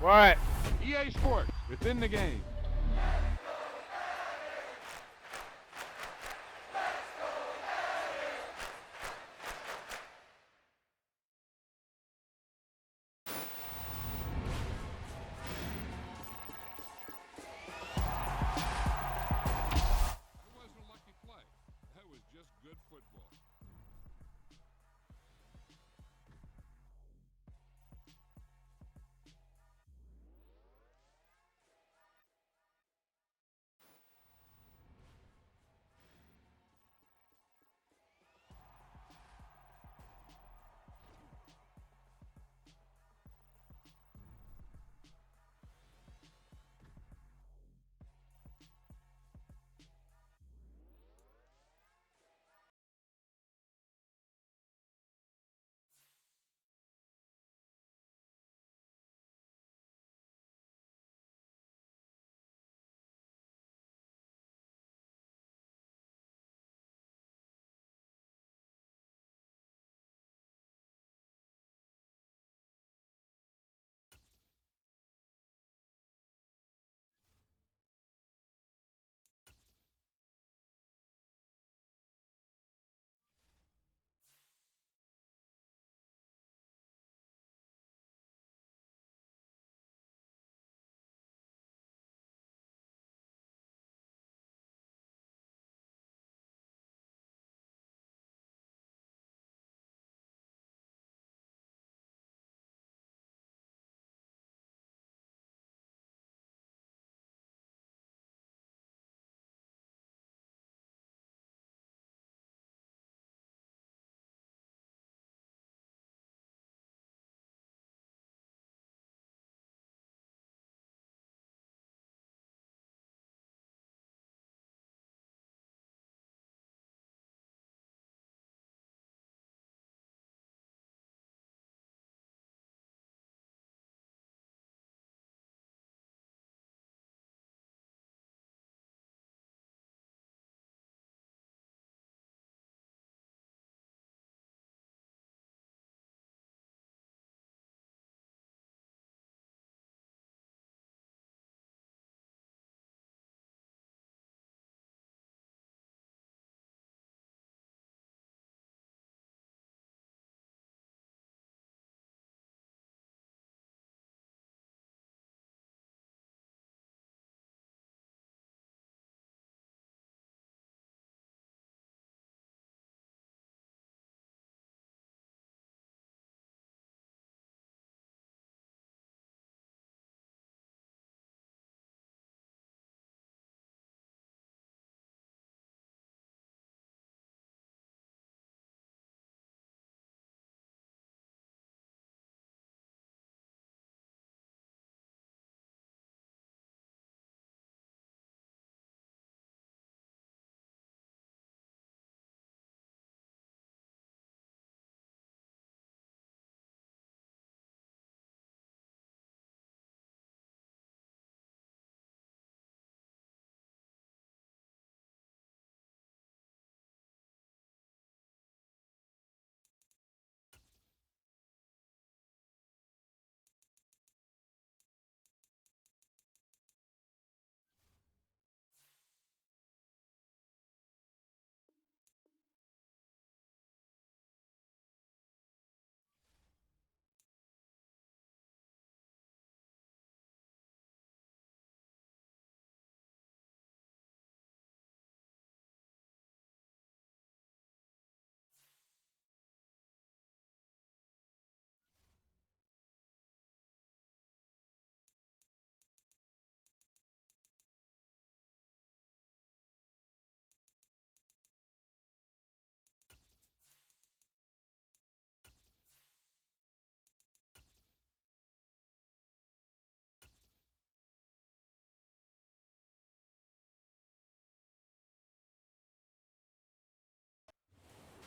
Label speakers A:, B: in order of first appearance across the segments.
A: What?
B: EA Sports, within the game. That wasn't a lucky play. That was just good football.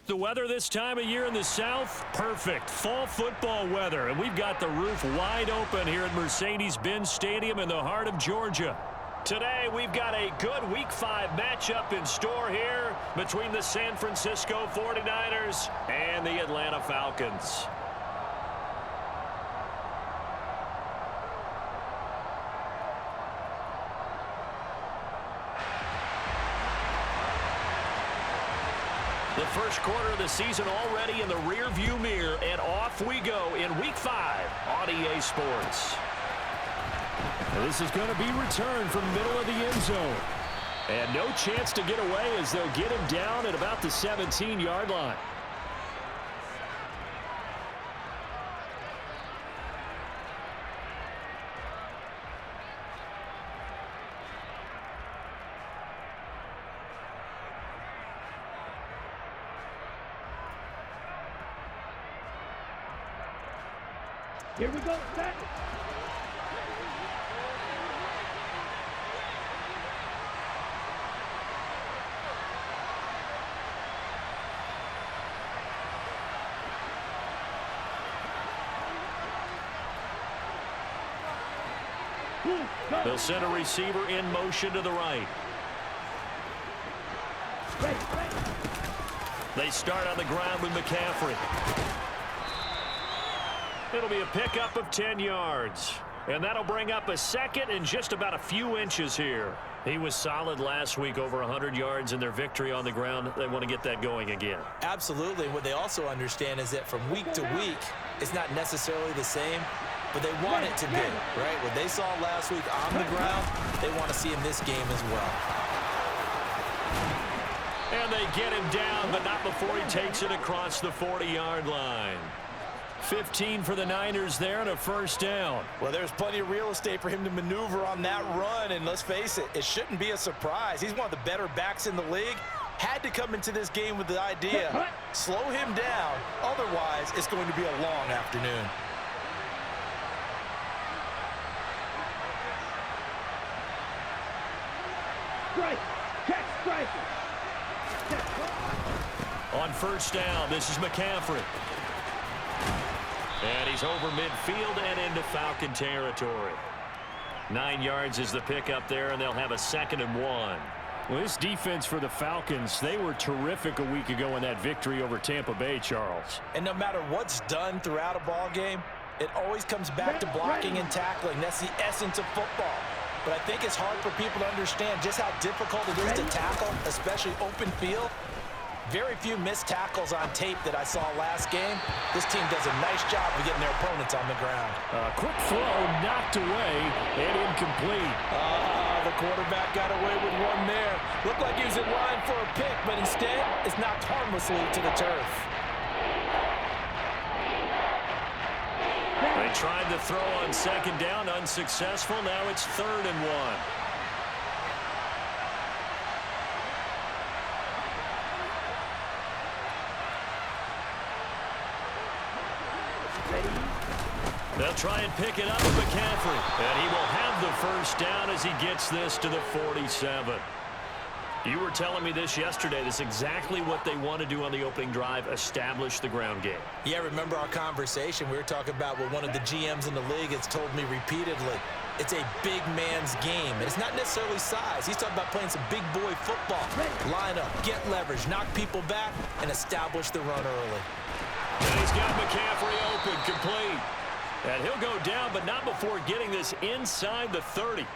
C: The weather this time of year in the South, perfect. Fall football weather, and we've got the roof wide open here at Mercedes-Benz Stadium in the heart of Georgia. Today, we've got a good Week 5 matchup in store here between the San Francisco 49ers and the Atlanta Falcons. first quarter of the season already in the rearview mirror, and off we go in Week 5 on EA Sports.
A: This is going to be returned from middle of the end zone.
C: And no chance to get away as they'll get him down at about the 17-yard line.
A: Here we go. Set.
C: They'll send a receiver in motion to the right. They start on the ground with McCaffrey. It'll be a pickup of 10 yards. And that'll bring up a second and just about a few inches here. He was solid last week, over 100 yards in their victory on the ground. They want to get that going again.
D: Absolutely. What they also understand is that from week to week, it's not necessarily the same, but they want it to be, right? What they saw last week on the ground, they want to see in this game as well.
C: And they get him down, but not before he takes it across the 40-yard line. 15 for the Niners there and a first down.
D: Well, there's plenty of real estate for him to maneuver on that run, and let's face it, it shouldn't be a surprise. He's one of the better backs in the league. Had to come into this game with the idea, slow him down, otherwise it's going to be a long afternoon.
A: Strike. Catch strike.
C: On first down, this is McCaffrey. And he's over midfield and into Falcon territory. 9 yards is the pickup there, and they'll have a 2nd and 1.
A: Well, this defense for the Falcons, they were terrific a week ago in that victory over Tampa Bay, Charles.
D: And no matter what's done throughout a ball game, it always comes back to blocking and tackling. That's the essence of football. But I think it's hard for people to understand just how difficult it is to tackle, especially open field. Very few missed tackles on tape that I saw last game. This team does a nice job of getting their opponents on the ground.
A: Quick throw, knocked away, and incomplete.
D: The quarterback got away with one there. Looked like he was in line for a pick, but instead, it's knocked harmlessly to the turf.
C: They tried to throw on 2nd down, unsuccessful. Now it's 3rd and 1. They'll try and pick it up with McCaffrey. And he will have the first down as he gets this to the 47. You were telling me this yesterday. This is exactly what they want to do on the opening drive, establish the ground game.
D: Yeah, remember our conversation. We were talking about what one of the GMs in the league has told me repeatedly. It's a big man's game. And it's not necessarily size. He's talking about playing some big boy football. Line up, get leverage, knock people back, and establish the run early.
C: And he's got McCaffrey open, complete. And he'll go down, but not before getting this inside the 30.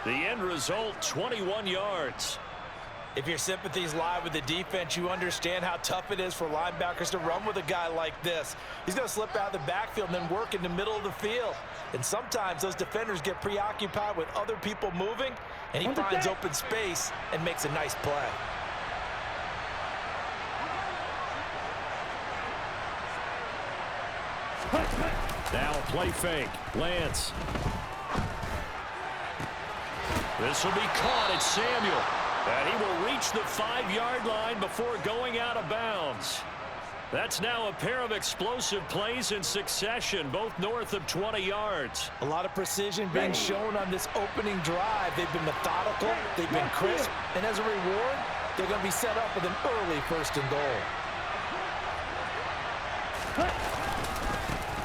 C: The end result, 21 yards.
D: If your sympathies lie with the defense, you understand how tough it is for linebackers to run with a guy like this. He's going to slip out of the backfield and then work in the middle of the field. And sometimes those defenders get preoccupied with other people moving, and he finds open space and makes a nice play.
A: Now a play fake. Lance.
C: This will be caught at Samuel. And he will reach the 5-yard line before going out of bounds. That's now a pair of explosive plays in succession, both north of 20 yards.
D: A lot of precision being shown on this opening drive. They've been methodical, they've been crisp, and as a reward, they're going to be set up with an early 1st and goal.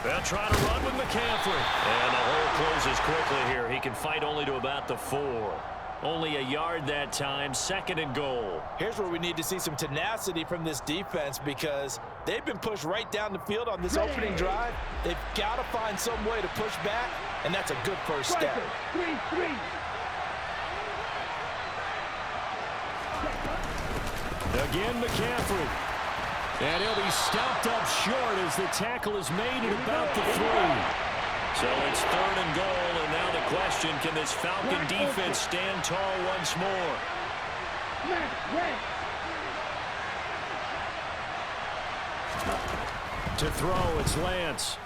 C: They'll try to run with McCaffrey. And the hole closes quickly here. He can fight only to about the 4. Only a yard that time, 2nd and goal.
D: Here's where we need to see some tenacity from this defense because they've been pushed right down the field on this opening drive. They've got to find some way to push back, and that's a good first step.
A: 3-3.
C: Again, McCaffrey.
A: And he'll be stopped up short as the tackle is made at about the 3.
C: So it's 3rd and goal, and now the question, can this Falcon defense stand tall once more?
A: To throw, it's Lance.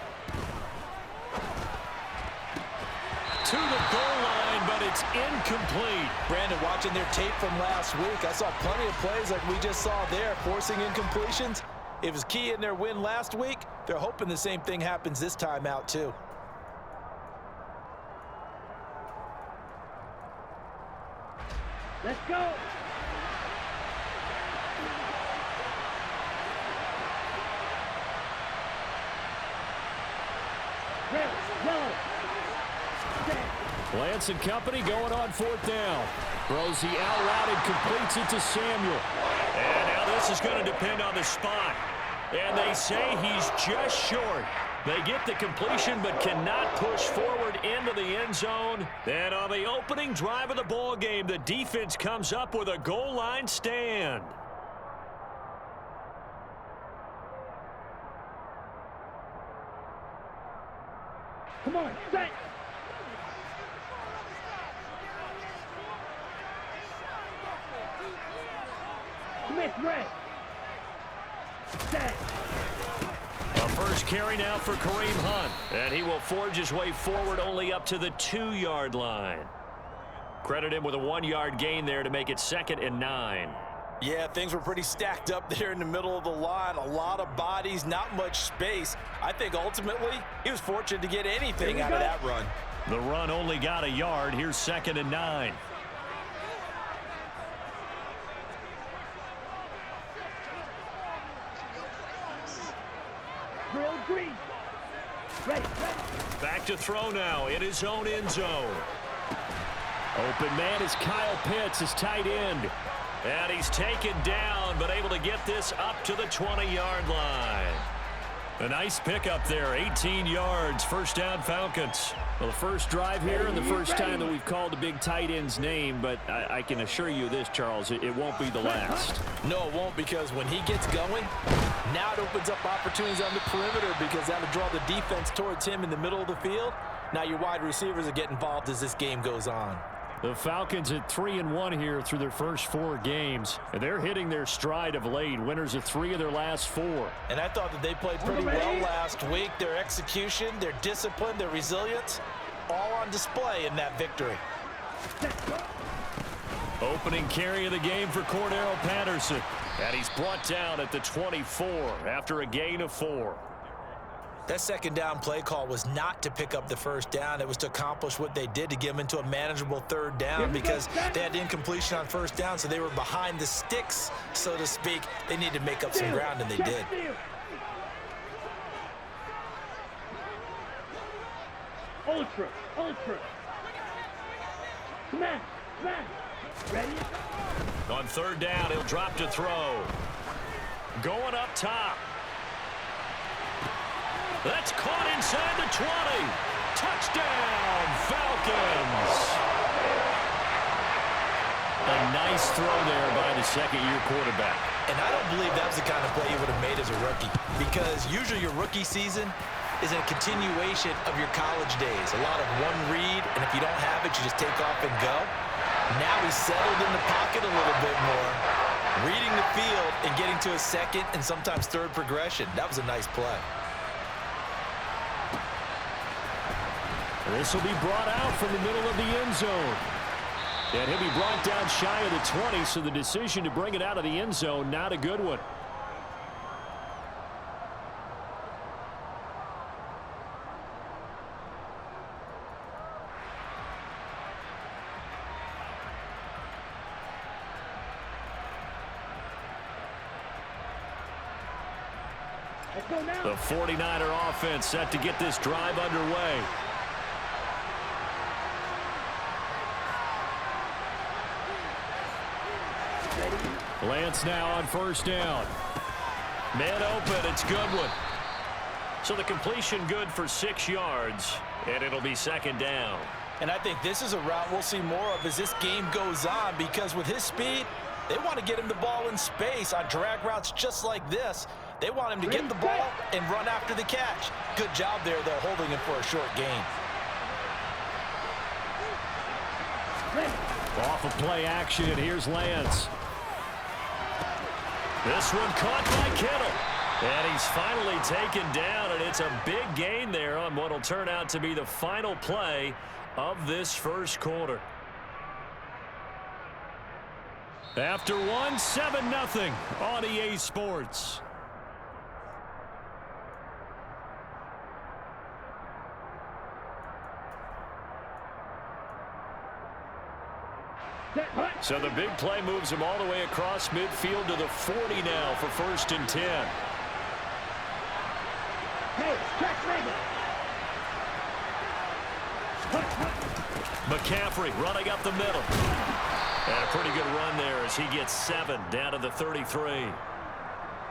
C: To the goal line, but it's incomplete.
D: Brandon, watching their tape from last week, I saw plenty of plays like we just saw there, forcing incompletions. It was key in their win last week. They're hoping the same thing happens this time out, too.
E: Let's go.
A: Lance and company going on 4th down. Throws the out route and completes it to Samuel.
C: And now this is going to depend on the spot. And they say he's just short. They get the completion but cannot push forward into the end zone. And on the opening drive of the ball game, the defense comes up with a goal line stand.
E: Come on, set. Smith, red. Set.
C: A first carry now for Kareem Hunt. And he will forge his way forward only up to the 2-yard line. Credit him with a 1-yard gain there to make it 2nd and 9.
D: Yeah, things were pretty stacked up there in the middle of the line. A lot of bodies, not much space. I think ultimately he was fortunate to get anything out of that run.
C: The run only got a yard. Here's 2nd and 9.
E: Drill green. Ready.
C: Back to throw now in his own end zone.
A: Open man is Kyle Pitts, his tight end.
C: And he's taken down, but able to get this up to the 20-yard line. A nice pickup there, 18 yards, first down Falcons.
A: Well, the first drive here and the first time that we've called the big tight end's name, but I can assure you this, Charles, it won't be the last.
D: No, it won't, because when he gets going, now it opens up opportunities on the perimeter because that'll draw the defense towards him in the middle of the field. Now your wide receivers will get involved as this game goes on.
A: The Falcons at 3-1 here through their first 4 games. And they're hitting their stride of late. Winners of 3 of their last 4.
D: And I thought that they played pretty well last week. Their execution, their discipline, their resilience, all on display in that victory.
C: Opening carry of the game for Cordero Patterson. And he's brought down at the 24 after a gain of 4.
D: That second down play call was not to pick up the first down. It was to accomplish what they did to get them into a manageable 3rd down because they had incompletion on 1st down, so they were behind the sticks, so to speak. They needed to make up some ground, and they did.
E: Ultra. Smash. Ready?
C: On 3rd down, he'll drop to throw. Going up top. That's caught inside the 20. Touchdown, Falcons.
A: A nice throw there by the second-year quarterback.
D: And I don't believe that was the kind of play you would have made as a rookie, because usually your rookie season is a continuation of your college days. A lot of one read, and if you don't have it, you just take off and go. Now he's settled in the pocket a little bit more, reading the field and getting to a second and sometimes 3rd progression. That was a nice play.
A: This will be brought out from the middle of the end zone. And he'll be brought down shy of the 20, so the decision to bring it out of the end zone, not a good one. The 49er offense set to get this drive underway. Lance now on 1st down.
C: Man open, it's Goodwin. So the completion good for 6 yards, and it'll be 2nd down.
D: And I think this is a route we'll see more of as this game goes on, because with his speed, They want to get him the ball in space on drag routes just like this. They want him to get the ball and run after the catch. Good job there, though, holding him for a short gain.
A: Off of play action, and here's Lance. This one caught by Kittle. And he's finally taken down, and it's a big gain there on what will turn out to be the final play of this first quarter. After one, 7-0 on EA Sports. So the big play moves him all the way across midfield to the 40 now for 1st and 10.
E: Hey, check Rager.
A: McCaffrey running up the middle. And a pretty good run there as he gets 7 down to the 33.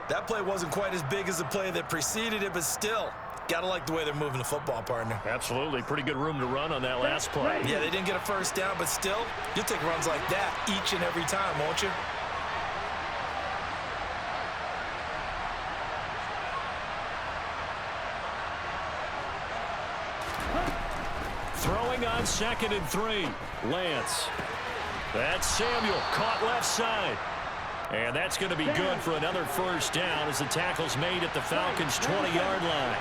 D: That play wasn't quite as big as the play that preceded it, but still, got to like the way they're moving the football, partner.
A: Absolutely. Pretty good room to run on that last play.
D: Yeah, they didn't get a first down, but still, you'll take runs like that each and every time, won't you?
A: Throwing on 2nd and 3. Lance. That's Samuel, caught left side. And that's going to be good for another first down as the tackle's made at the Falcons' 20-yard line.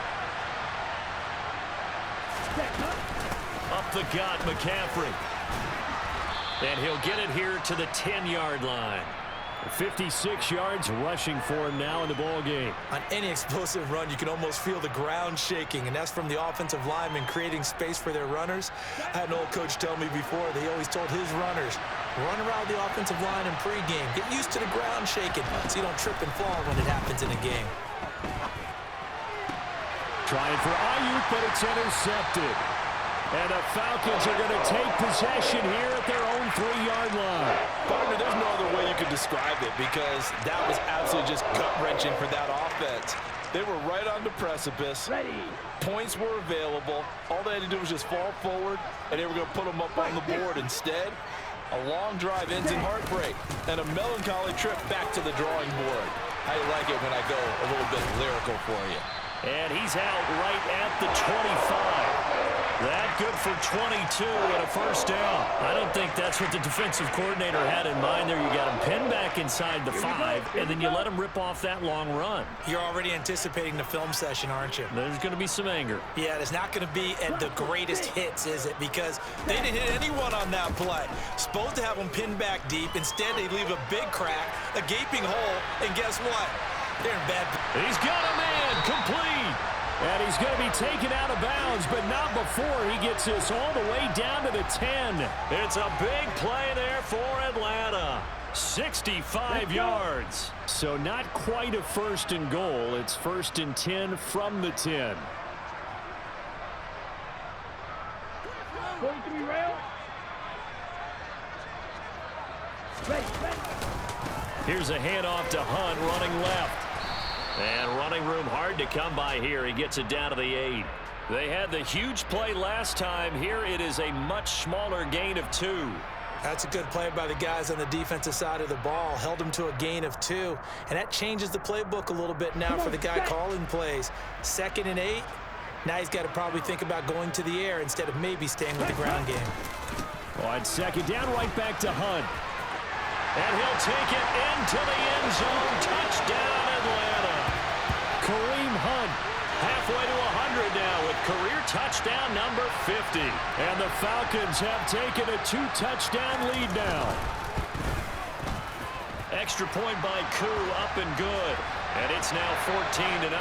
A: Up the gut, McCaffrey. And he'll get it here to the 10-yard line. 56 yards rushing for him now in the ball game.
D: On any explosive run, you can almost feel the ground shaking, and that's from the offensive linemen creating space for their runners. I had an old coach tell me before, they always told his runners, run around the offensive line in pregame. Get used to the ground shaking so you don't trip and fall when it happens in a game.
A: Trying for Ayuk, but it's intercepted. And the Falcons are going to take possession here at their own 3-yard line.
F: Partner, there's no other way you could describe it because that was absolutely just gut-wrenching for that offense. They were right on the precipice.
E: Ready.
F: Points were available. All they had to do was just fall forward, and they were going to put them up on the board. Instead, a long drive ends in heartbreak and a melancholy trip back to the drawing board. How you like it when I go a little bit lyrical for you?
A: And he's out right at the 25. That good for 22 and a first down. I don't think that's what the defensive coordinator had in mind there. You got him pinned back inside the 5, and then you let him rip off that long run.
D: You're already anticipating the film session, aren't you?
A: There's going to be some anger.
D: Yeah, it's not going to be at the greatest hits, is it? Because they didn't hit anyone on that play. Supposed to have them pinned back deep. Instead, they leave a big crack, a gaping hole, and guess what? They're in bad.
A: He's got a man complete. And he's going to be taken out of bounds, but not before he gets this all the way down to the 10. It's a big play there for Atlanta. 65 yards. So not quite a 1st and goal. It's 1st and 10 from the 10.
E: Going to be rail. Ready.
A: Here's a handoff to Hunt running left. And running room hard to come by here. He gets it down to the 8. They had the huge play last time. Here it is a much smaller gain of 2.
D: That's a good play by the guys on the defensive side of the ball. Held him to a gain of 2. And that changes the playbook a little bit now for the guy calling plays. 2nd and 8. Now he's got to probably think about going to the air instead of maybe staying with the ground game.
A: On 2nd down, right back to Hunt. And he'll take it into the end zone. Touchdown, Atlanta. Kareem Hunt halfway to 100 now with career touchdown number 50. And the Falcons have taken a 2-touchdown lead now. Extra point by Koo, up and good. And it's now 14-0.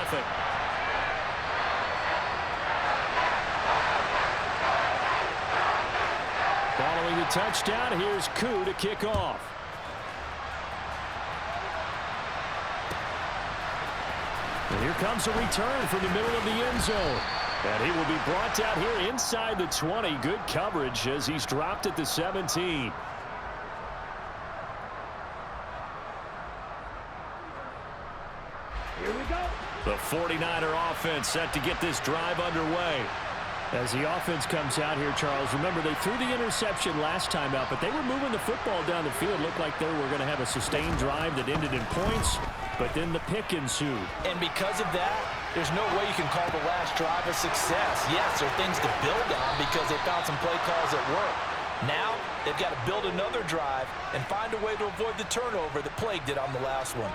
A: Following the touchdown, here's Koo to kick off. And here comes a return from the middle of the end zone. And he will be brought down here inside the 20. Good coverage as he's dropped at the 17.
E: Here we go.
A: The 49er offense set to get this drive underway.
C: As the offense comes out here, Charles, remember they threw the interception last time out, but they were moving the football down the field. Looked like they were going to have a sustained drive that ended in points, but then the pick ensued.
D: And because of that, there's no way you can call the last drive a success. Yes, there are things to build on because they found some play calls that work. Now, they've got to build another drive and find a way to avoid the turnover that plagued it on the last one.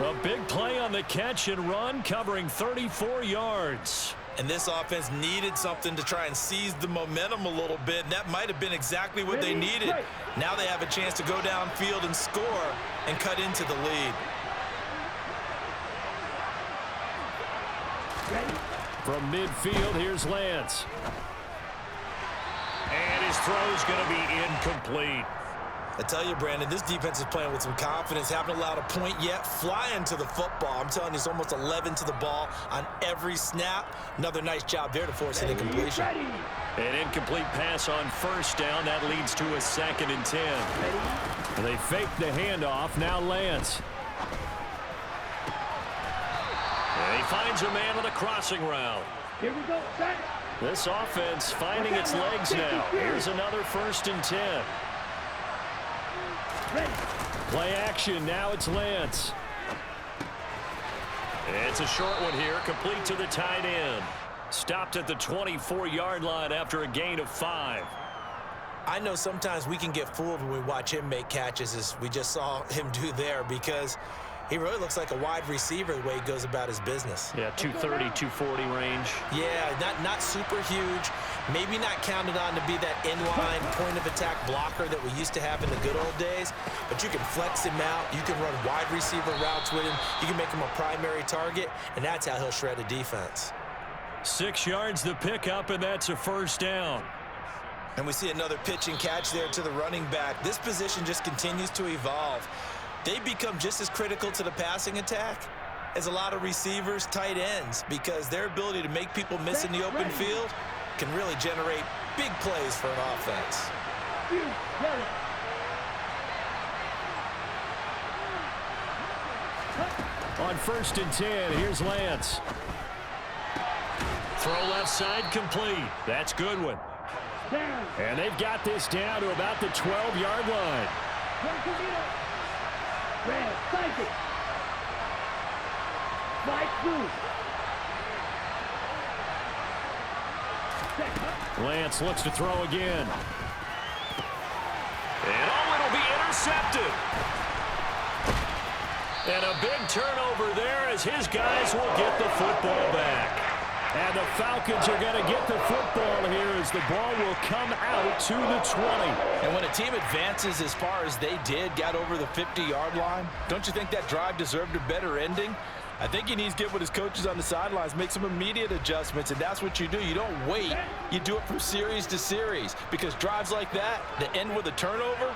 C: A big play on the catch and run, covering 34 yards.
F: And this offense needed something to try and seize the momentum a little bit, and that might have been exactly what they needed. Now they have a chance to go downfield and score and cut into the lead.
C: From midfield, here's Lance. And his throw's going to be incomplete.
F: I tell you, Brandon, this defense is playing with some confidence. Haven't allowed a point yet. Flying to the football. I'm telling you, it's almost 11 to the ball on every snap. Another nice job there to force an incompletion.
C: An incomplete pass on first down. That leads to a 2nd and 10. And they fake the handoff. Now Lance. And he finds a man on a crossing route.
E: Here we go, set.
C: This offense finding its legs now. Here's another 1st and 10. Play action. Now it's Lance. It's a short one here. Complete to the tight end. Stopped at the 24-yard line after a gain of 5.
D: I know sometimes we can get fooled when we watch him make catches, as we just saw him do there, because he really looks like a wide receiver the way he goes about his business.
C: Yeah, 230, 240 range.
D: Yeah, not super huge. Maybe not counted on to be that inline point-of-attack blocker that we used to have in the good old days. But you can flex him out. You can run wide receiver routes with him. You can make him a primary target, and that's how he'll shred a defense.
C: 6 yards the pickup, and that's a 1st down.
D: And we see another pitch and catch there to the running back. This position just continues to evolve. They become just as critical to the passing attack as a lot of receivers, tight ends, because their ability to make people miss in the open field can really generate big plays for an offense.
C: On 1st and 10, here's Lance. Throw left side complete. That's good one. And they've got this down to about the 12-yard line. Lance looks to throw again. And it'll be intercepted. And a big turnover there as his guys will get the football back. And the Falcons are going to get the football here as the ball will come out to the 20.
D: And when a team advances as far as they did, got over the 50-yard line, don't you think that drive deserved a better ending? I think he needs to get with his coaches on the sidelines, make some immediate adjustments, and that's what you do. You don't wait. You do it from series to series, because drives like that end with a turnover,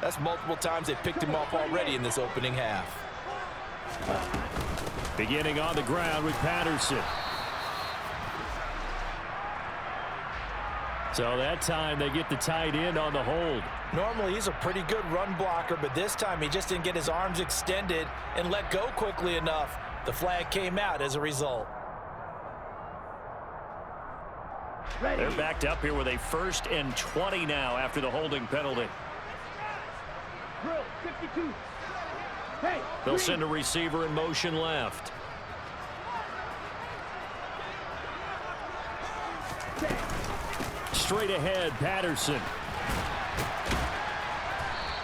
D: that's multiple times they picked him off already in this opening half.
C: Beginning on the ground with Patterson. So that time they get the tight end on the hold.
D: Normally he's a pretty good run blocker, but this time he just didn't get his arms extended and let go quickly enough. The flag came out as a result.
C: They're backed up here with a 1st and 20 now after the holding penalty. They'll send a receiver in motion left. Straight ahead, Patterson.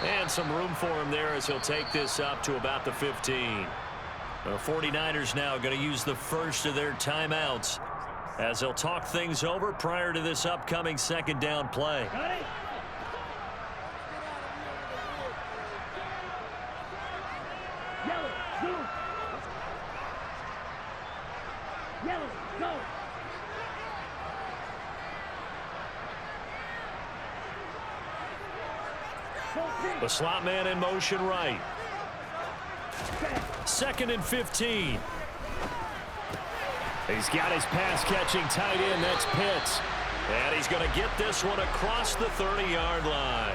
C: And some room for him there as he'll take this up to about the 15. The 49ers now going to use the first of their timeouts as they'll talk things over prior to this upcoming 2nd down play.
E: Yellow, blue. Yellow, go.
C: The slot man in motion right. 2nd and 15. He's got his pass-catching tight end. That's Pitts. And he's going to get this one across the 30-yard line.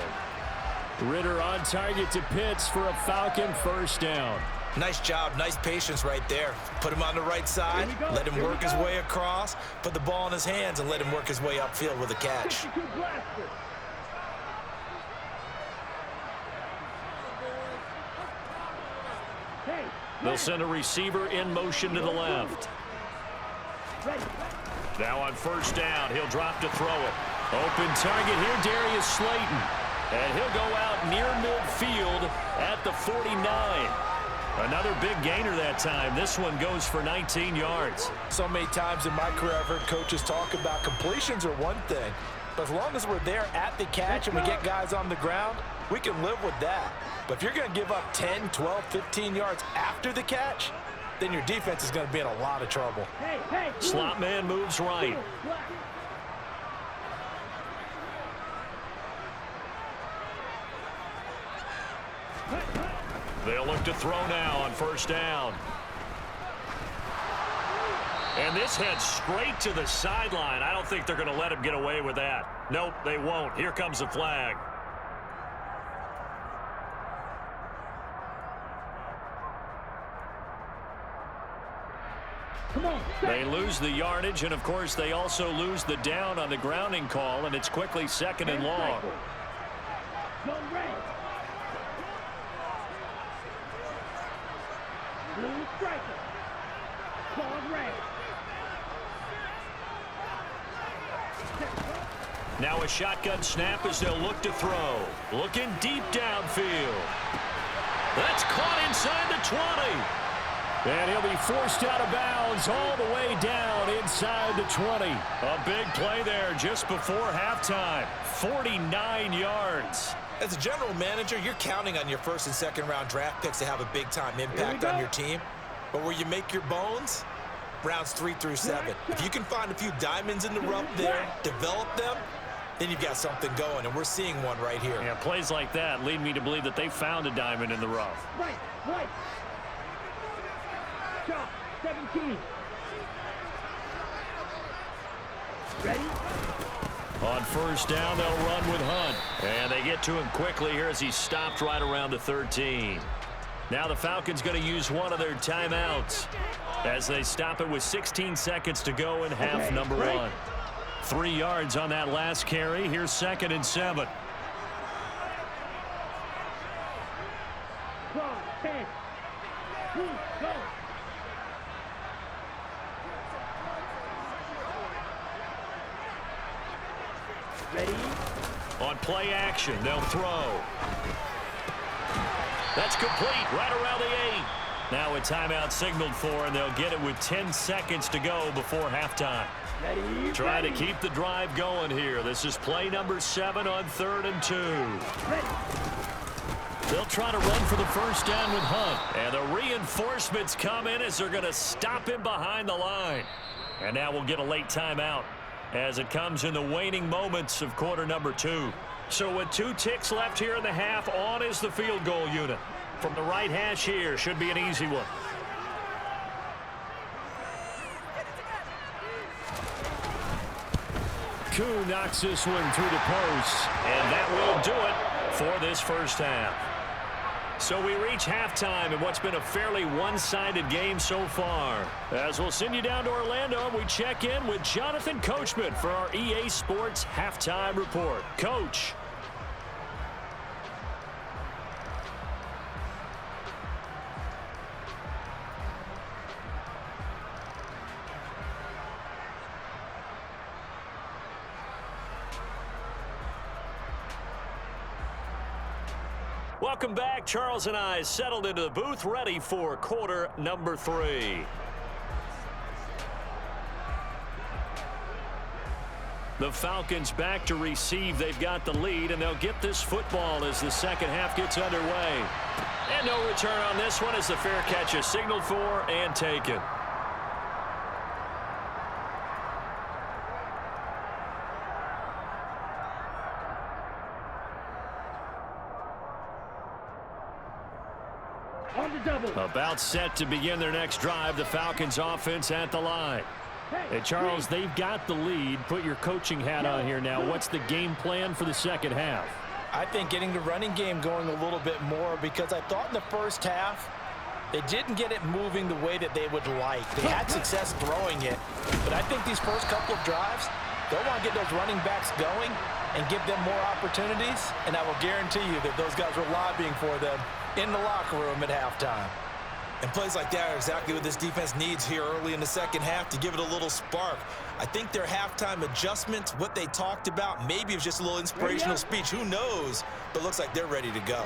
C: Ritter on target to Pitts for a Falcon 1st down.
D: Nice job, nice patience right there. Put him on the right side, let him work his way across, put the ball in his hands, and let him work his way upfield with a catch.
C: They'll send a receiver in motion to the left. Now on first down, he'll drop to throw it. Open target here, Darius Slayton. And he'll go out near midfield at the 49. Another big gainer that time. This one goes for 19 yards.
D: So many times in my career I've heard coaches talk about completions are one thing, but as long as we're there at the catch and we get guys on the ground, we can live with that. But if you're going to give up 10, 12, 15 yards after the catch, then your defense is going to be in a lot of trouble.
C: Slot man moves right. They'll look to throw now on first down. And this heads straight to the sideline. I don't think they're going to let him get away with that. Nope, they won't. Here comes the flag. They lose the yardage, and of course they also lose the down on the grounding call, and it's quickly second and long. Now a shotgun snap as they'll look to throw. Looking deep downfield. That's caught inside the 20.
A: And he'll be forced out of bounds all the way down inside the 20.
C: A big play there just before halftime. 49 yards.
D: As a general manager, you're counting on your first and second round draft picks to have a big-time impact on your team. But where you make your bones, rounds 3 through 7. If you can find a few diamonds in the rough there, develop them, then you've got something going, and we're seeing one right here.
C: Yeah, plays like that lead me to believe that they found a diamond in the rough.
E: Right. Shot, 17. Ready?
C: On first down, they'll run with Hunt. And they get to him quickly here as he stopped right around the 13. Now the Falcons going to use one of their timeouts as they stop it with 16 seconds to go in half number one. 3 yards on that last carry. Here's 2nd and 7.
E: Clock, 10. 2, go. Ready?
C: On play action, they'll throw. That's complete right around the 8. Now a timeout signaled for, and they'll get it with 10 seconds to go before halftime.
E: Ready?
C: Trying to keep the drive going here. This is play number 7 on 3rd and 2.
E: Ready?
C: They'll try to run for the first down with Hunt. And the reinforcements come in as they're going to stop him behind the line. And now we'll get a late timeout as it comes in the waning moments of quarter number 2. So with 2 ticks left here in the half, on is the field goal unit. From the right hash here, should be an easy one.
A: Koo knocks this one through the post.
C: And that will do it for this first half. So we reach halftime in what's been a fairly one-sided game so far. As we'll send you down to Orlando, we check in with Jonathan Coachman for our EA Sports Halftime Report. Coach. Welcome back. Charles and I settled into the booth, ready for quarter number 3. The Falcons back to receive. They've got the lead, and they'll get this football as the second half gets underway. And no return on this one as the fair catch is signaled for and taken. About set to begin their next drive, the Falcons offense at the line. Hey, Charles, they've got the lead. Put your coaching hat on here now. What's the game plan for the second half?
D: I think getting the running game going a little bit more, because I thought in the first half They didn't get it moving the way that they would like. They had success throwing it, but I think these first couple of drives, they'll want to get those running backs going and give them more opportunities, and I will guarantee you that those guys were lobbying for them in the locker room at halftime.
F: And plays like that are exactly what this defense needs here early in the second half to give it a little spark. I think their halftime adjustments, what they talked about, maybe it was just a little inspirational speech. Who knows? But it looks like they're ready to go.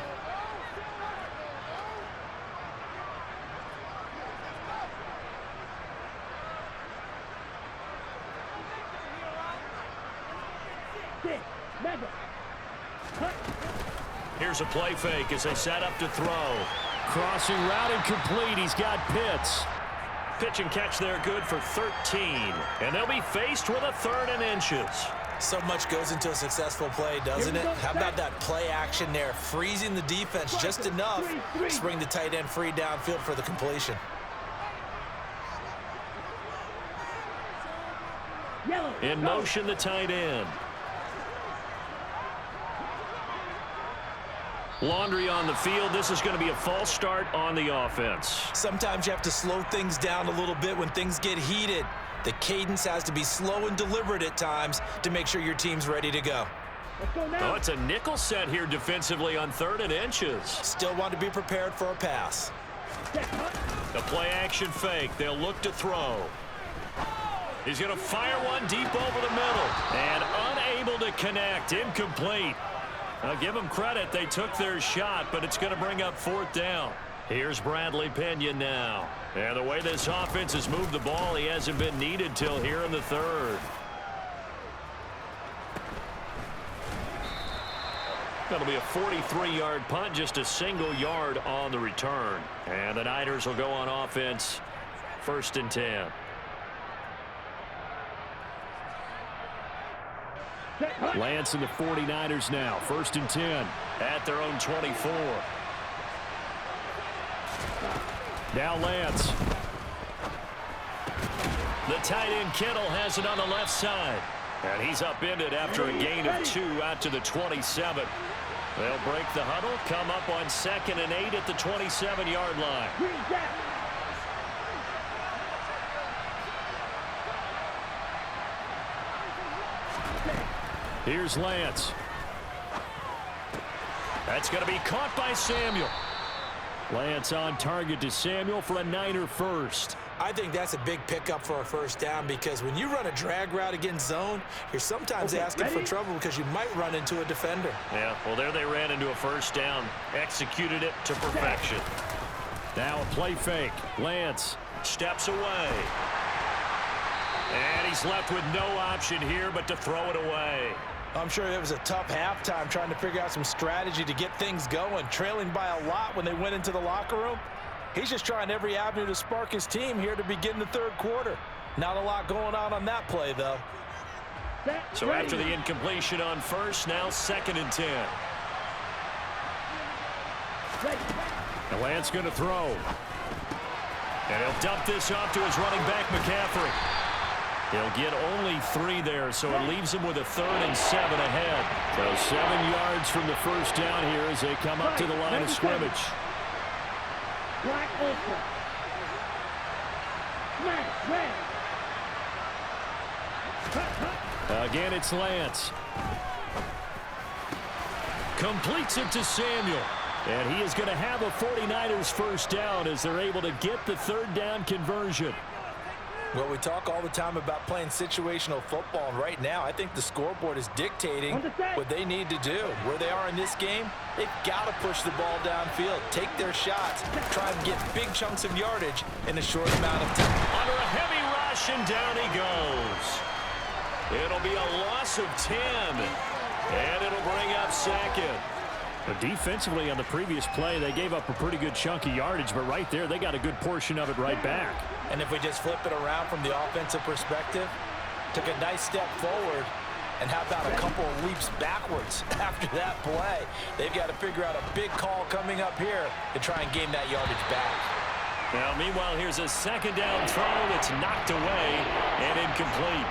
C: Here's a play fake as they set up to throw.
A: Crossing route incomplete. He's got Pitts.
C: Pitch and catch there, good for 13. And they'll be faced with a 3rd and inches.
F: So much goes into a successful play, doesn't it? How about that play action there, freezing the defense just enough to bring the tight end free downfield for the completion.
C: In motion, the tight end. Laundry on the field. This is going to be a false start on the offense.
F: Sometimes you have to slow things down a little bit when things get heated. The cadence has to be slow and deliberate at times to make sure your team's ready to go.
C: Oh, it's a nickel set here defensively on 3rd and inches.
F: Still want to be prepared for a pass.
C: The play action fake. They'll look to throw. He's going to fire one deep over the middle. And unable to connect. Incomplete. I'll give them credit. They took their shot, but it's going to bring up 4th down. Here's Bradley Pinion now. And the way this offense has moved the ball, he hasn't been needed till here in the 3rd. That'll be a 43-yard punt, just a single yard on the return. And the Niners will go on offense, 1st and 10.
A: Lance and the 49ers now. 1st and 10.
C: At their own 24.
A: Now Lance.
C: The tight end Kittle has it on the left side. And he's upended after a gain of 2 out to the 27. They'll break the huddle, come up on 2nd and 8 at the 27-yard line.
A: Here's Lance.
C: That's going to be caught by Samuel.
A: Lance on target to Samuel for a Niner first.
F: I think that's a big pickup for a 1st down because when you run a drag route against zone, you're sometimes asking for trouble because you might run into a defender.
C: Yeah, well, there they ran into a 1st down. Executed it to perfection.
A: Now a play fake. Lance
C: steps away. And he's left with no option here but to throw it away.
D: I'm sure it was a tough halftime trying to figure out some strategy to get things going, trailing by a lot when they went into the locker room. He's just trying every avenue to spark his team here to begin the 3rd quarter. Not a lot going on that play, though.
C: So after the incompletion on 1st, now 2nd and 10.
A: and Lance going to throw.
C: And he'll dump this off to his running back, McCaffrey. He'll get only 3 there, so it leaves him with a 3rd and 7 ahead.
A: So 7 yards from the 1st down here as they come up to the line of scrimmage.
E: Black Ultra. Smash, red.
A: Again, it's Lance.
C: Completes it to Samuel.
A: And he is going to have a 49ers first down as they're able to get the 3rd down conversion.
D: Well, we talk all the time about playing situational football, and right now I think the scoreboard is dictating what they need to do. Where they are in this game, they've got to push the ball downfield, take their shots, try and get big chunks of yardage in a short amount of time.
C: Under a heavy rush, and down he goes. It'll be a loss of 10, and it'll bring up 2nd.
A: But defensively on the previous play, they gave up a pretty good chunk of yardage, but right there, they got a good portion of it right back.
D: And if we just flip it around from the offensive perspective, took a nice step forward, and how about a couple of leaps backwards after that play? They've got to figure out a big call coming up here to try and gain that yardage back.
C: Now, meanwhile, here's a 2nd down throw that's knocked away and incomplete.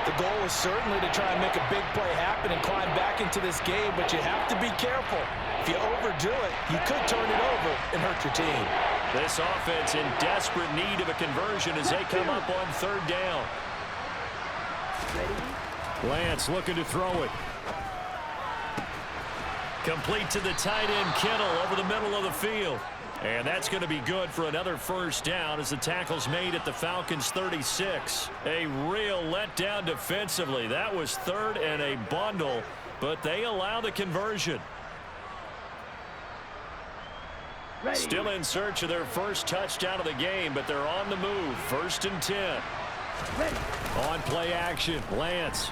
D: The goal is certainly to try and make a big play happen and climb back into this game, but you have to be careful. If you overdo it, you could turn it over and hurt your team.
C: This offense in desperate need of a conversion as they come up on third down. Lance looking to throw it. Complete to the tight end, Kittle, over the middle of the field. And that's going to be good for another first down as the tackle's made at the Falcons' 36. A real letdown defensively. That was third and a bundle, but they allow the conversion. Still in search of their first touchdown of the game, but they're on the move. 1st and 10. On play action, Lance.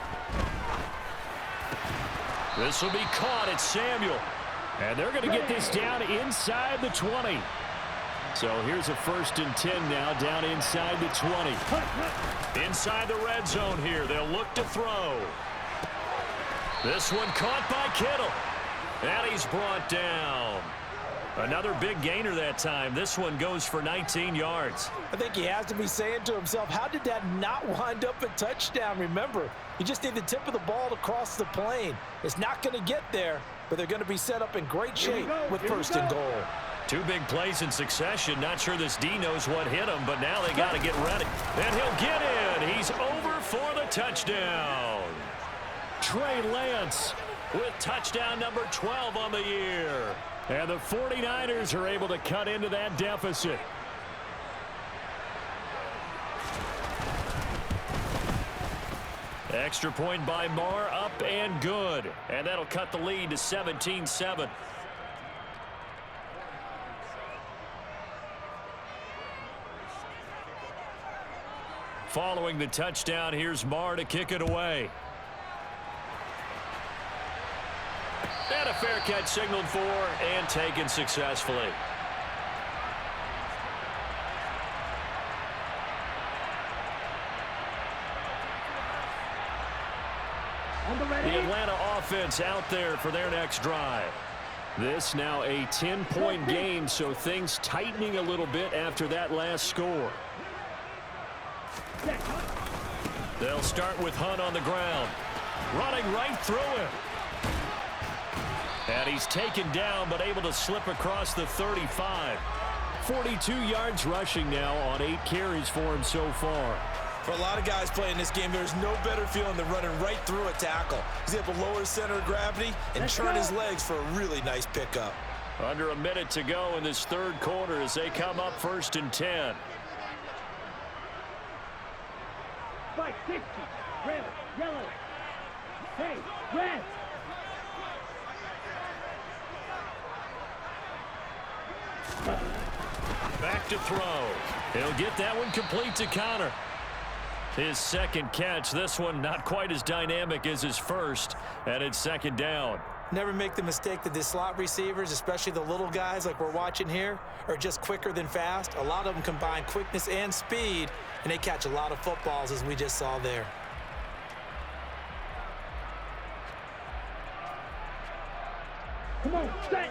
C: This will be caught at Samuel. And they're going to get this down inside the 20. So here's a 1st and 10 now, down inside the 20. Inside the red zone here, they'll look to throw. This one caught by Kittle. And he's brought down. Another big gainer that time. This one goes for 19 yards.
D: I think he has to be saying to himself, how did that not wind up a touchdown? Remember, you just need the tip of the ball to cross the plane. It's not going to get there, but they're going to be set up in great shape with 1st and goal.
C: 2 big plays in succession. Not sure this D knows what hit him, but now they got to get ready. And he'll get in. He's over for the touchdown. Trey Lance with touchdown number 12 on the year. And the 49ers are able to cut into that deficit. Extra point by Marr, up and good. And that'll cut the lead to 17-7. Following the touchdown, here's Marr to kick it away. And a fair catch signaled for and taken successfully. The Atlanta offense out there for their next drive. This now a 10-point game, so things tightening a little bit after that last score. They'll start with Hunt on the ground. Running right through him. And he's taken down, but able to slip across the 35. 42 yards rushing now on 8 carries for him so far.
D: For a lot of guys playing this game, there's no better feeling than running right through a tackle. He's able to lower his center of gravity and turn his legs for a really nice pickup.
C: Under a minute to go in this third quarter as they come up 1st and 10.
E: 560. Red. Yellow. Hey, red.
C: Back to throw. He'll get that one complete to Connor. His second catch. This one not quite as dynamic as his first. And it's 2nd down.
D: Never make the mistake that the slot receivers, especially the little guys like we're watching here, are just quicker than fast. A lot of them combine quickness and speed, and they catch a lot of footballs, as we just saw there.
E: Come on, set.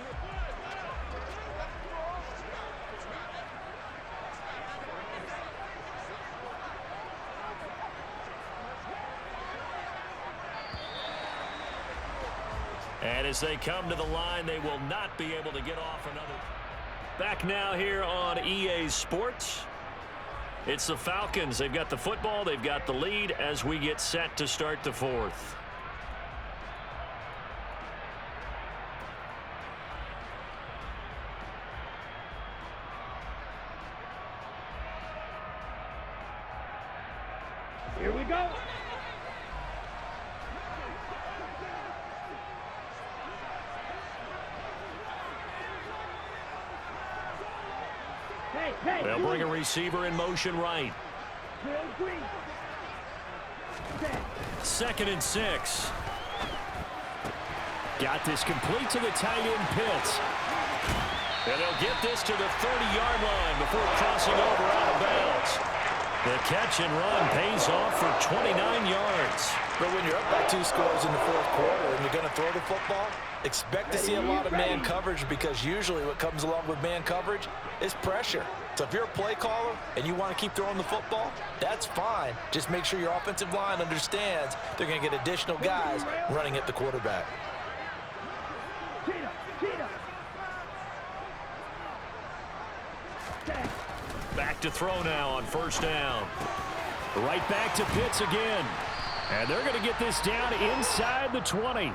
C: And as they come to the line, they will not be able to get off another. Back now here on EA Sports. It's the Falcons. They've got the football. They've got the lead as we get set to start the 4th.
E: Here we go.
C: They'll bring a receiver in motion right. 2nd and 6. Got this complete to the tight end Pitts. And they'll get this to the 30-yard line before crossing over out of bounds. The catch and run pays off for 29 yards.
D: But when you're up by 2 scores in the 4th quarter and you're going to throw the football, expect to see a lot of man coverage, because usually what comes along with man coverage is pressure. So if you're a play caller and you want to keep throwing the football, that's fine. Just make sure your offensive line understands they're going to get additional guys running at the quarterback.
C: to throw now on first down.
A: Right back to Pitts again. And they're going to get this down inside the 20.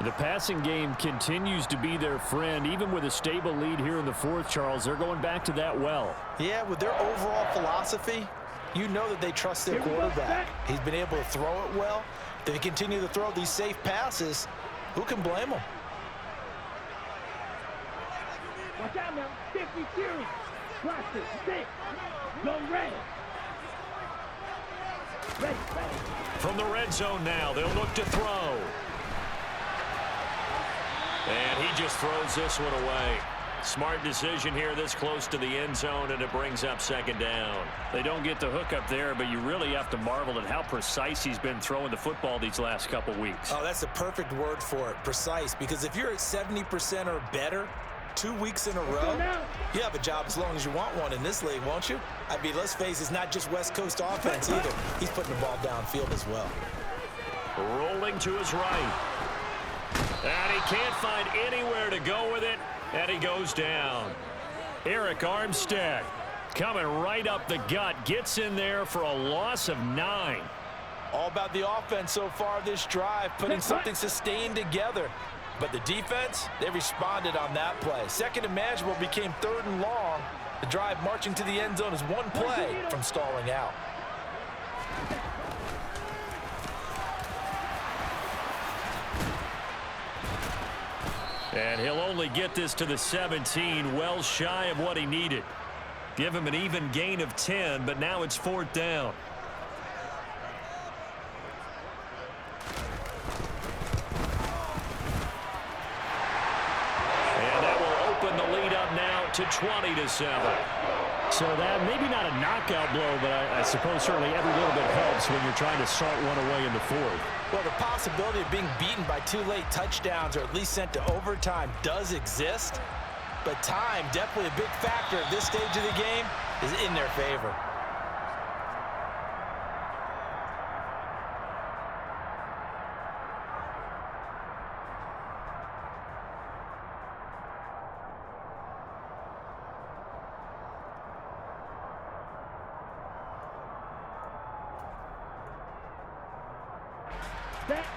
A: The passing game continues to be their friend. Even with a stable lead here in the fourth, Charles, they're going back to that well.
D: Yeah, with their overall philosophy, you know that they trust their quarterback. He's been able to throw it well. They continue to throw these safe passes. Who can blame them?
E: Watch out now. 50 series. Cluster. 6. Go red. Ready.
C: From the red zone now, they'll look to throw. And he just throws this one away. Smart decision here this close to the end zone, and it brings up second down.
A: They don't get the hook up there, but you really have to marvel at how precise he's been throwing the football these last couple weeks.
D: Oh, that's the perfect word for it, precise, because if you're at 70% or better 2 weeks in a row, you have a job as long as you want one in this league, won't you? I mean, let's face it, it's not just West Coast offense either. He's putting the ball downfield as well.
C: Rolling to his right. And he can't find anywhere to go with it, and he goes down.
A: Eric Armstead coming right up the gut, gets in there for a loss of 9.
D: All about the offense so far this drive, putting something sustained together. But the defense, they responded on that play. Second and manageable became 3rd and long. The drive marching to the end zone is one play from stalling out.
C: And he'll only get this to the 17, well shy of what he needed. Give him an even gain of 10, but now it's 4th down. And that will open the lead up now to 20-7.
A: So that maybe not a knockout blow, but I suppose certainly every little bit helps when you're trying to salt one away in the fourth.
D: Well, the possibility of being beaten by 2 late touchdowns or at least sent to overtime does exist, but time, definitely a big factor at this stage of the game, is in their favor.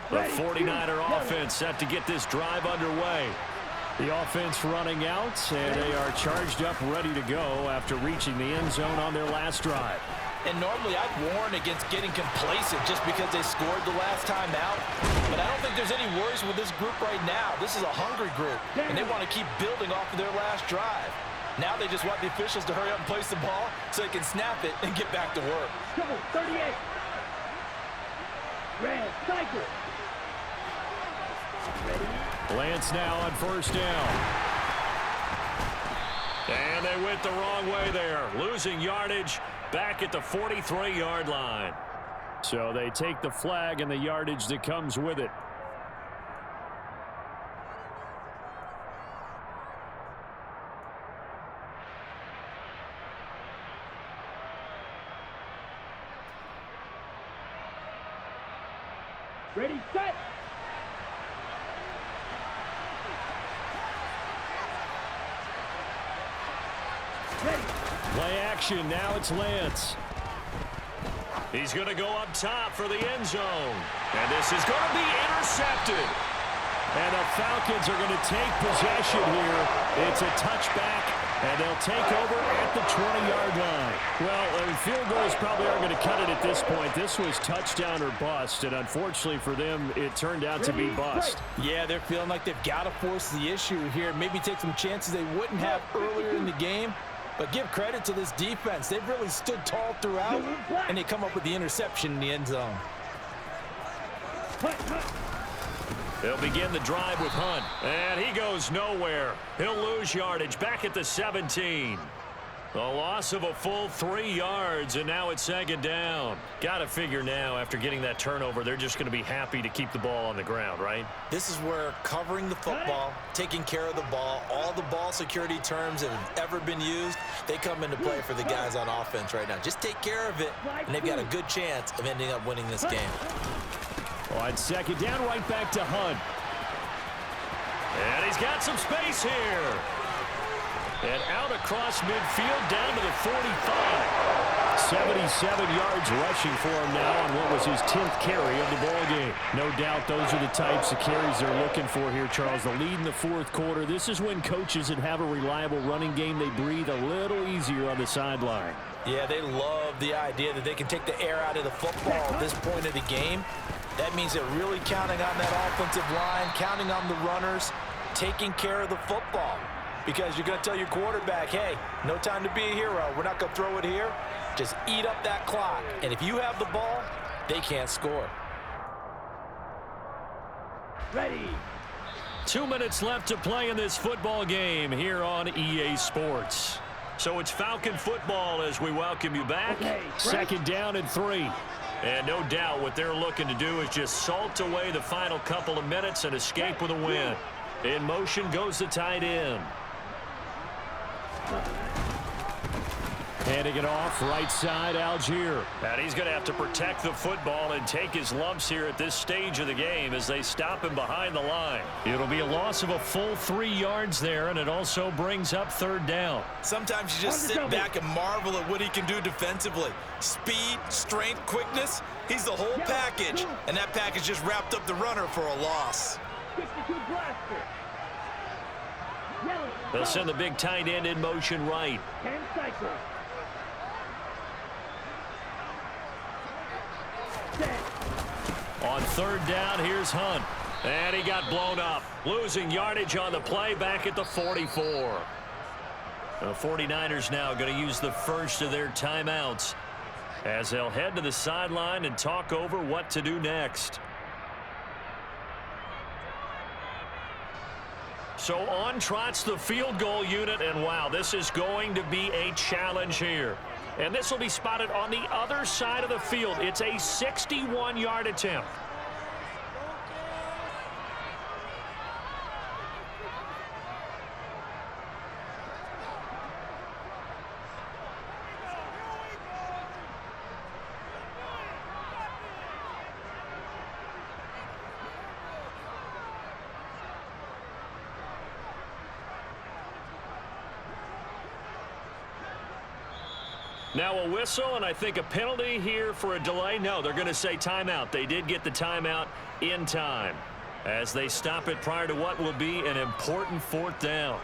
C: The 49er offense set to get this drive underway.
A: The offense running out, and they are charged up, ready to go after reaching the end zone on their last drive.
D: And normally I'd warn against getting complacent just because they scored the last time out. But I don't think there's any worries with this group right now. This is a hungry group, and they want to keep building off of their last drive. Now they just want the officials to hurry up and place the ball so they can snap it and get back to work.
E: Come on, 38. Red, cycle.
A: Lance now on first down.
C: And they went the wrong way there, losing yardage back at the 43-yard line.
A: So they take the flag and the yardage that comes with it.
E: Ready, set. Ready.
A: Play action. Now it's Lance.
C: He's going to go up top for the end zone. And this is going to be intercepted.
A: And the Falcons are going to take possession here. It's a touchback, and they'll take over at the 20-yard line. Well, field goals probably aren't going to cut it at this point. This was touchdown or bust, and unfortunately for them, it turned out to be bust.
D: Yeah, they're feeling like they've got to force the issue here. Maybe take some chances they wouldn't have earlier in the game. But give credit to this defense. They've really stood tall throughout, and they come up with the interception in the end zone.
C: They'll begin the drive with Hunt. And he goes nowhere. He'll lose yardage back at the 17. A loss of a full 3 yards, and now it's second down. Got to figure now, after getting that turnover, they're just going to be happy to keep the ball on the ground, right?
D: This is where covering the football, taking care of the ball, all the ball security terms that have ever been used, they come into play for the guys on offense right now. Just take care of it, and they've got a good chance of ending up winning this game.
A: On second down, right back to Hunt.
C: And he's got some space here. And out across midfield down to the 45.
A: 77 yards rushing for him now on what was his 10th carry of the ball game. No doubt those are the types of carries they're looking for here, Charles. The lead in the fourth quarter. This is when coaches that have a reliable running game, they breathe a little easier on the sideline.
D: Yeah, they love the idea that they can take the air out of the football at this point of the game. That means they're really counting on that offensive line, counting on the runners, taking care of the football. Because you're going to tell your quarterback, hey, no time to be a hero. We're not going to throw it here. Just eat up that clock. And if you have the ball, they can't score.
E: Ready.
C: 2 minutes left to play in this football game here on EA Sports. So it's Falcon football as we welcome you back.
E: Okay,
A: Second down and 3.
C: And no doubt what they're looking to do is just salt away the final couple of minutes and escape with a win. In motion goes the tight end.
A: Handing it off, right side, Algier.
C: And he's going to have to protect the football and take his lumps here at this stage of the game as they stop him behind the line. It'll be a loss of a full 3 yards there, and it also brings up third down.
D: Sometimes you just sit back and marvel at what he can do defensively. Speed, strength, quickness, he's the whole package. And that package just wrapped up the runner for a loss.
E: 62 blaster. Yellow.
C: They'll send the big tight end in motion right.
E: 10 cycle.
C: On third down, here's Hunt. And he got blown up. Losing yardage on the play back at the 44. The 49ers now going to use the first of their timeouts as they'll head to the sideline and talk over what to do next. So on trots the field goal unit, and wow, this is going to be a challenge here. And this will be spotted on the other side of the field. It's a 61-yard attempt. Now a whistle, and I think a penalty here for a delay. No, they're going to say timeout. They did get the timeout in time as they stop it prior to what will be an important fourth down.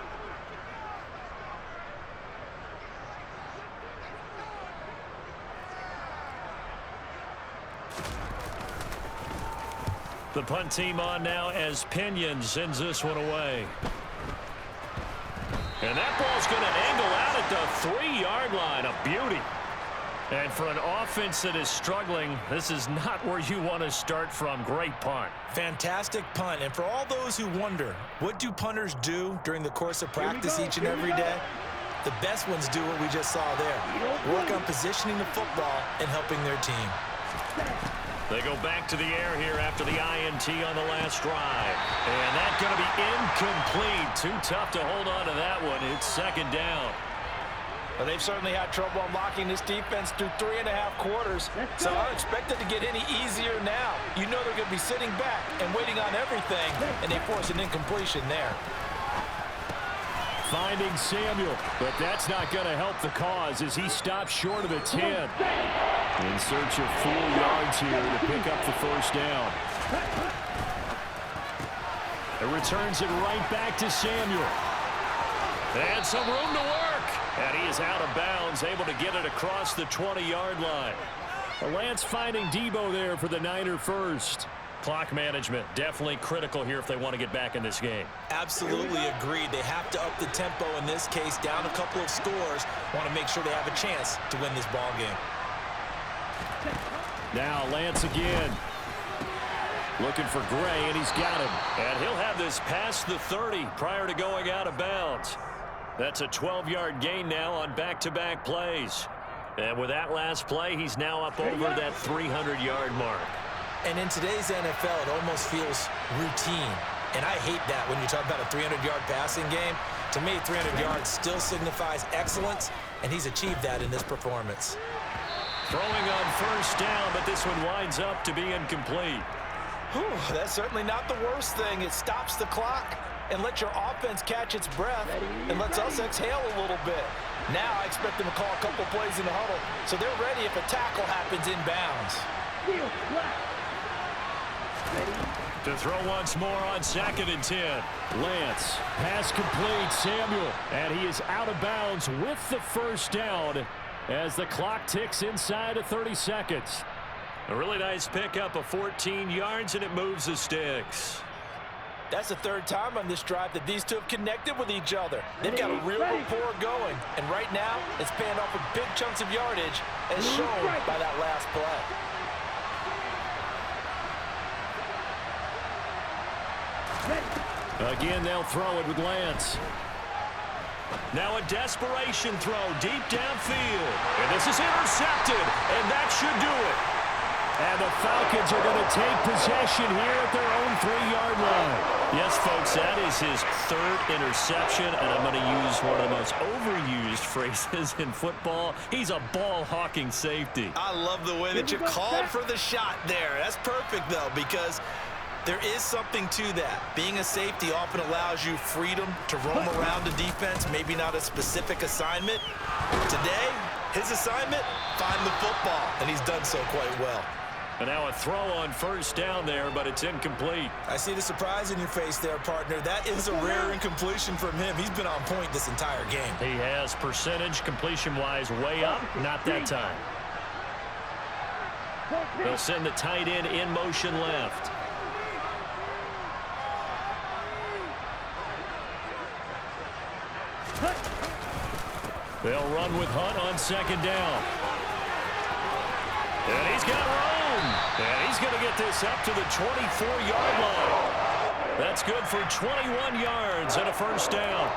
C: The punt team on now as Pinion sends this one away. And that ball's going to angle out at the 3-yard line. A beauty. And for an offense that is struggling, this is not where you want to start from. Great punt.
D: Fantastic punt. And for all those who wonder, what do punters do during the course of practice each and every day? The best ones do what we just saw there. Work on positioning the football and helping their team.
C: They go back to the air here after the INT on the last drive. And that's going to be incomplete. Too tough to hold on to that one. It's second down.
D: Well, they've certainly had trouble unlocking this defense through 3.5 quarters. So I don't expect it to get any easier now. You know they're going to be sitting back and waiting on everything, and they force an incompletion there.
A: Finding Samuel, but that's not going to help the cause as he stops short of the 10. In search of 4 yards here to pick up the first down. It returns it right back to Samuel.
C: And some room to work. And he is out of bounds, able to get it across the 20-yard line.
A: Lance finding Debo there for the Niner first.
C: Clock management definitely critical here if they want to get back in this game.
D: Absolutely agreed. They have to up the tempo in this case, down a couple of scores. Want to make sure they have a chance to win this ball game.
A: Now Lance again. Looking for Gray, and he's got him.
C: And he'll have this past the 30 prior to going out of bounds. That's a 12-yard gain now on back-to-back plays. And with that last play, he's now up over that 300-yard mark.
D: And in today's NFL, it almost feels routine. And I hate that when you talk about a 300-yard passing game. To me, 300 yards still signifies excellence, and he's achieved that in this performance.
C: Throwing on first down, but this one winds up to be incomplete.
D: Whew, that's certainly not the worst thing. It stops the clock, and let your offense catch its breath and lets us exhale a little bit. Now I expect them to call a couple plays in the huddle so they're ready if a tackle happens inbounds.
C: To throw once more on 2nd and 10.
A: Lance, pass complete, Samuel, and he is out of bounds with the first down as the clock ticks inside of 30 seconds.
C: A really nice pickup of 14 yards, and it moves the sticks.
D: That's the third time on this drive that these two have connected with each other. They've got a real rapport going, and right now it's paying off with big chunks of yardage as shown by that last play.
A: Again, they'll throw it with Lance.
C: Now a desperation throw deep downfield. And this is intercepted, and that should do it.
A: And the Falcons are going to take possession here at their own 3-yard line.
C: Yes, folks, that is his 3rd interception, and I'm going to use one of the most overused phrases in football. He's a ball-hawking safety.
F: I love the way that you called for the shot there. That's perfect, though, because there is something to that. Being a safety often allows you freedom to roam around the defense, maybe not a specific assignment. Today, his assignment, find the football, and he's done so quite well.
C: And now a throw on first down there, but it's incomplete.
D: I see the surprise in your face there, partner. That is a rare incompletion from him. He's been on point this entire game.
C: He has percentage completion-wise way up, not that time. They'll send the tight end in motion left.
A: They'll run with Hunt on 2nd down.
C: And he's got room. And he's going to get this up to the 24-yard line. That's good for 21 yards and a first down.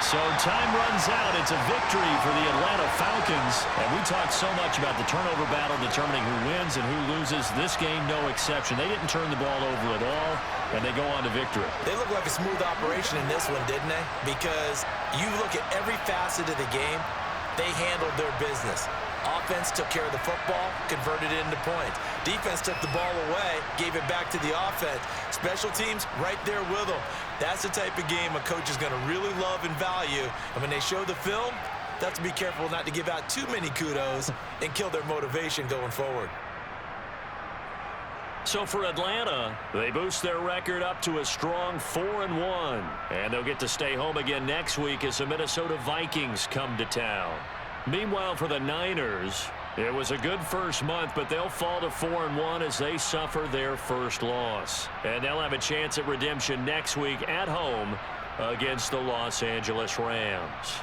C: So time runs out. It's a victory for the Atlanta Falcons. And we talked so much about the turnover battle determining who wins and who loses. This game, no exception. They didn't turn the ball over at all, and they go on to victory.
D: They look like a smooth operation in this one, didn't they? Because you look at every facet of the game, they handled their business. Offense took care of the football, converted it into points. Defense took the ball away, gave it back to the offense. Special teams right there with them. That's the type of game a coach is going to really love and value. And when they show the film, they have to be careful not to give out too many kudos and kill their motivation going forward.
C: So for Atlanta, they boost their record up to a strong 4-1. And they'll get to stay home again next week as the Minnesota Vikings come to town. Meanwhile, for the Niners, it was a good first month, but they'll fall to 4-1 as they suffer their first loss. And they'll have a chance at redemption next week at home against the Los Angeles Rams.